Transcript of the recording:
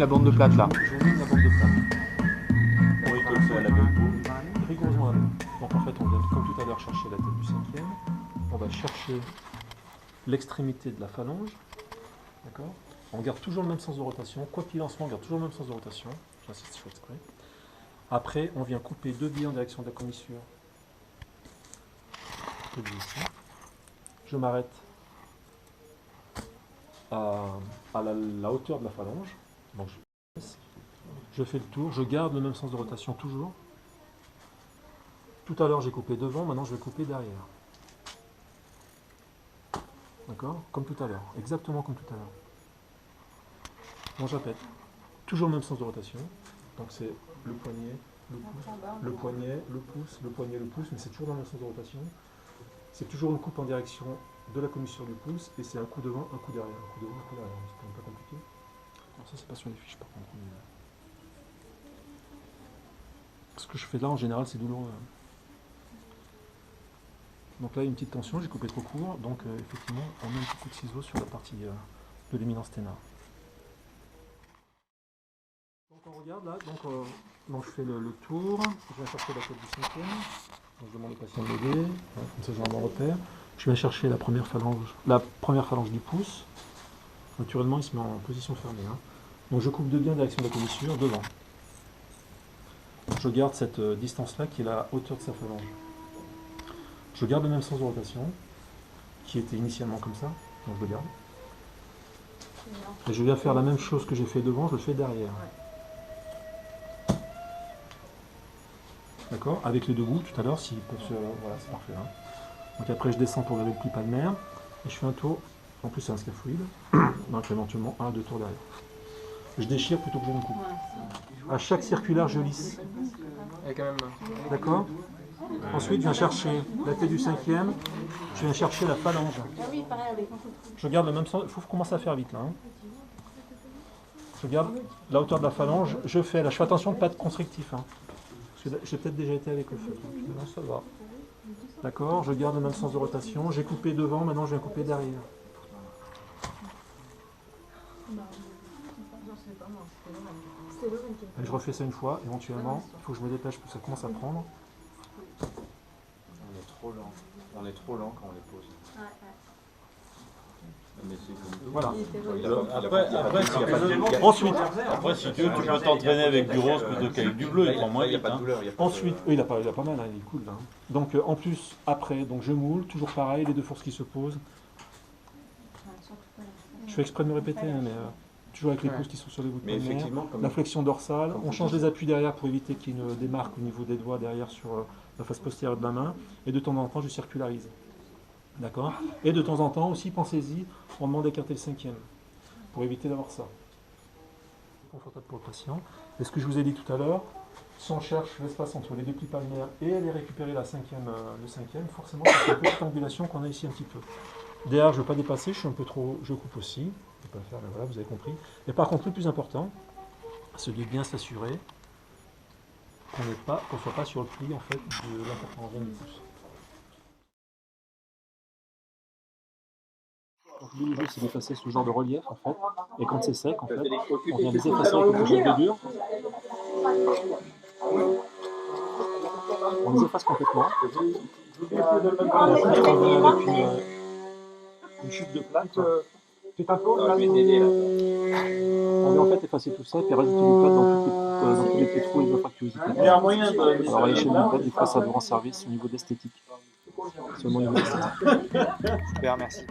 la bande de plate là. Je mine la bande de plate. Oui, tu le fais à la gueule. Rigoureusement à la main. Donc en fait, on vient comme tout à l'heure chercher la tête du cinquième. On va chercher l'extrémité de la phalange. D'accord. On garde toujours le même sens de rotation. Quoi qu'il en soit, on garde toujours le même sens de rotation. J'insiste, je fais exprès. Après, on vient couper deux billes en direction de la commissure. Je m'arrête à la hauteur de la phalange. Donc je fais le tour, je garde le même sens de rotation toujours. Tout à l'heure j'ai coupé devant, maintenant je vais couper derrière. D'accord? Comme tout à l'heure, exactement comme tout à l'heure. Bon, j'appelle. Toujours le même sens de rotation. Donc c'est le poignet, le pouce, le poignet, le pouce, le poignet, le pouce, mais c'est toujours dans le même sens de rotation. C'est toujours une coupe en direction de la commissure du pouce, et c'est un coup devant, un coup derrière, un coup devant, un coup derrière. C'est quand même pas compliqué. Alors ça c'est pas sur les fiches par contre. Ce que je fais là en général c'est douloureux. Donc là il y a une petite tension, j'ai coupé trop court, donc effectivement on met un petit coup de ciseau sur la partie de l'éminence ténar. Donc on regarde là, donc je fais le tour, je viens chercher la tête du cinquième, donc je demande au patient de m'aider, comme ça j'ai un bon repère. Je viens chercher la première phalange du pouce. Naturellement il se met en position fermée. Donc je coupe de bien en direction de la commissure, devant. Je garde cette distance-là qui est la hauteur de sa phalange. Je garde le même sens de rotation, qui était initialement comme ça, donc je le garde. Et je viens faire la même chose que j'ai fait devant, je le fais derrière. D'accord? Avec les deux bouts, tout à l'heure, s'ils peuvent se... Voilà, c'est parfait. Donc après, je descends pour regarder le pli palmaire, et je fais un tour, en plus c'est un scaphoïde, donc éventuellement un à deux tours derrière. Je déchire plutôt que je ne coupe. À chaque circulaire, je lisse. D'accord? Ensuite, je viens chercher la tête du cinquième, je viens chercher la phalange. Je garde le même sens, il faut commencer à faire vite là. Je garde la hauteur de la phalange, je fais là, je fais attention de ne pas être constrictif. Parce que j'ai peut-être déjà été avec le feu. Non, ça va. D'accord, je garde le même sens de rotation, j'ai coupé devant, maintenant je viens couper derrière. Et je refais ça une fois, éventuellement, il faut que je me dépêche parce que ça commence à prendre. On est trop lent. On est trop lent quand on les pose. Mais voilà. Après, si tu veux, tu peux t'entraîner avec du rose plutôt qu'avec du bleu. Il prend moins vite. Ensuite, il a pas mal, il est cool là. Donc en plus, après, donc je moule, toujours pareil, les deux forces qui se posent. Je fais exprès de me répéter, mais toujours avec les pouces qui sont sur les bouts de palmaire. La flexion dorsale, on change les appuis derrière pour éviter qu'il y ait une démarque au niveau des doigts derrière sur la face postérieure de la main. Et de temps en temps, je circularise. D'accord? Et de temps en temps aussi, pensez-y, on demande d'écarter le cinquième, pour éviter d'avoir ça. Confortable pour le patient. Et ce que je vous ai dit tout à l'heure, si on cherche l'espace entre les deux plis palmaires et aller récupérer le cinquième, forcément, c'est une petite angulation qu'on a ici un petit peu. Derrière, je ne veux pas dépasser, je suis un peu trop, je coupe aussi. Je ne vais pas le faire, mais voilà, vous avez compris. Et par contre, le plus important, c'est de bien s'assurer qu'on ne soit pas sur le pli en fait, de l'important du pouce. Donc le jeu c'est d'effacer ce genre de relief en fait, et quand c'est sec en fait, on vient les effacer avec quelque chose de dur. On les efface complètement. On vient avec une chute de plate. On vient en fait effacer tout ça et puis rajouter du plate dans tous les petits trous et les infractuosités. Alors à l'échelle du plate, des fois ça vous rend service au niveau d'esthétique. Seulement au niveau d'esthétique. Super, merci.